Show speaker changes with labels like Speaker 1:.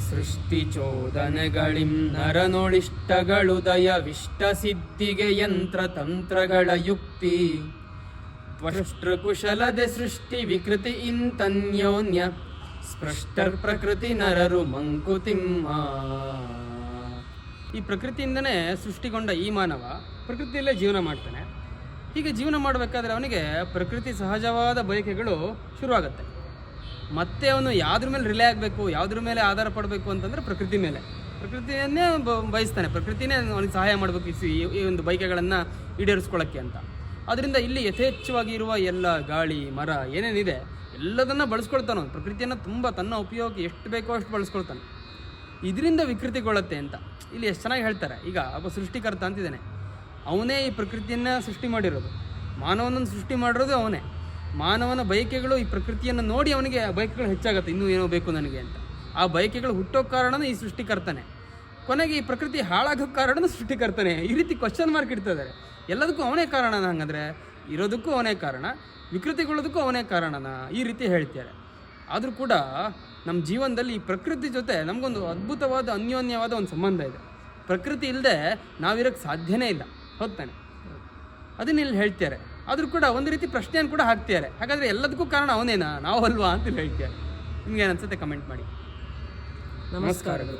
Speaker 1: ಸೃಷ್ಟಿಚೋದನೆಗಳಿಂ ನರನೊಳಿಷ್ಟಗಳುದಯವಿಷ್ಟ ಸಿದ್ಧಿಗೆ ಯಂತ್ರ ತಂತ್ರಗಳ ಯುಕ್ತಿ ತ್ವಷ್ಟೃಕುಶಲದೆ ಸೃಷ್ಟಿ ವಿಕೃತಿ ಇಂತನ್ಯೋನ್ಯ ಸ್ಪೃಷ್ಟರ್ ಪ್ರಕೃತಿ ನರರು ಮಂಕುತಿಮ್ಮ. ಈ ಪ್ರಕೃತಿಯಿಂದನೇ ಸೃಷ್ಟಿಗೊಂಡ ಈ ಮಾನವ ಪ್ರಕೃತಿಯಲ್ಲೇ ಜೀವನ ಮಾಡ್ತಾನೆ. ಹೀಗೆ ಜೀವನ ಮಾಡಬೇಕಾದ್ರೆ ಅವನಿಗೆ ಪ್ರಕೃತಿ ಸಹಜವಾದ ಬಯಕೆಗಳು ಶುರುವಾಗುತ್ತೆ. ಮತ್ತೆ ಅವನು ಯಾವುದ್ರ ಮೇಲೆ ರಿಲೇ ಆಗಬೇಕು, ಯಾವುದ್ರ ಮೇಲೆ ಆಧಾರ ಪಡಬೇಕು ಅಂತಂದರೆ ಪ್ರಕೃತಿ ಮೇಲೆ. ಪ್ರಕೃತಿಯನ್ನೇ ಬಯಸ್ತಾನೆ, ಪ್ರಕೃತಿನೇ ಅವನಿಗೆ ಸಹಾಯ ಮಾಡಬೇಕು ಈ ಒಂದು ಬಯಕೆಗಳನ್ನು ಈಡೇರಿಸ್ಕೊಳ್ಳೋಕ್ಕೆ ಅಂತ. ಆದ್ದರಿಂದ ಇಲ್ಲಿ ಯಥೇಚ್ಛವಾಗಿ ಇರುವ ಎಲ್ಲ ಗಾಳಿ ಮರ ಏನೇನಿದೆ ಎಲ್ಲದನ್ನು ಬಳಸ್ಕೊಳ್ತಾನೆ. ಅವನು ಪ್ರಕೃತಿಯನ್ನು ತುಂಬ ತನ್ನ ಉಪಯೋಗಕ್ಕೆ ಎಷ್ಟು ಬೇಕೋ ಅಷ್ಟು ಬಳಸ್ಕೊಳ್ತಾನೆ. ಇದರಿಂದ ವಿಕೃತಿಗೊಳ್ಳುತ್ತೆ ಅಂತ ಇಲ್ಲಿ ಎಷ್ಟು ಚೆನ್ನಾಗಿ ಹೇಳ್ತಾರೆ. ಈಗ ಒಬ್ಬ ಸೃಷ್ಟಿಕರ್ತ ಅಂತಿದ್ದಾನೆ, ಅವನೇ ಈ ಪ್ರಕೃತಿಯನ್ನು ಸೃಷ್ಟಿ ಮಾಡಿರೋದು, ಮಾನವನನ್ನು ಸೃಷ್ಟಿ ಮಾಡಿರೋದು ಅವನೇ. ಮಾನವನ ಬಯಕೆಗಳು ಈ ಪ್ರಕೃತಿಯನ್ನು ನೋಡಿ ಅವನಿಗೆ ಆ ಬಯಕೆಗಳು ಹೆಚ್ಚಾಗುತ್ತೆ, ಇನ್ನೂ ಏನೋ ಬೇಕು ನನಗೆ ಅಂತ. ಆ ಬಯಕೆಗಳು ಹುಟ್ಟೋ ಕಾರಣನೂ ಈ ಸೃಷ್ಟಿಕರ್ತನೆ. ಕೊನೆಗೆ ಈ ಪ್ರಕೃತಿ ಹಾಳಾಗೋ ಕಾರಣನೂ ಸೃಷ್ಟಿಕರ್ತನೆ. ಈ ರೀತಿ ಕ್ವಶನ್ ಮಾರ್ಕ್ ಇಡ್ತಿದ್ದಾರೆ. ಎಲ್ಲದಕ್ಕೂ ಅವನೇ ಕಾರಣನ? ಹಾಗಂದರೆ ಇರೋದಕ್ಕೂ ಅವನೇ ಕಾರಣ, ವಿಕೃತಿಗೊಳ್ಳೋದಕ್ಕೂ ಅವನೇ ಕಾರಣನ? ಈ ರೀತಿ ಹೇಳ್ತಾರೆ. ಆದರೂ ಕೂಡ ನಮ್ಮ ಜೀವನದಲ್ಲಿ ಈ ಪ್ರಕೃತಿ ಜೊತೆ ನಮಗೊಂದು ಅದ್ಭುತವಾದ ಅನ್ಯೋನ್ಯವಾದ ಒಂದು ಸಂಬಂಧ ಇದೆ. ಪ್ರಕೃತಿ ಇಲ್ಲದೆ ನಾವಿರೋಕ್ಕೆ ಸಾಧ್ಯನೇ ಇಲ್ಲ, ಹೋಗ್ತಾನೆ. ಅದನ್ನ ಇಲ್ಲಿ ಹೇಳ್ತಾರೆ. ಆದರೂ ಕೂಡ ಒಂದು ರೀತಿ ಪ್ರಶ್ನೆಯನ್ನು ಕೂಡ ಹಾಕ್ತಾರೆ, ಹಾಗಾದರೆ ಎಲ್ಲದಕ್ಕೂ ಕಾರಣ ಅವನೇನಾ, ನಾವು ಅಲ್ವಾ ಅಂತ ಹೇಳ್ತಾರೆ. ನಿಮ್ಗೆ ಏನು ಅನ್ಸುತ್ತೆ ಕಮೆಂಟ್ ಮಾಡಿ. ನಮಸ್ಕಾರಗಳು.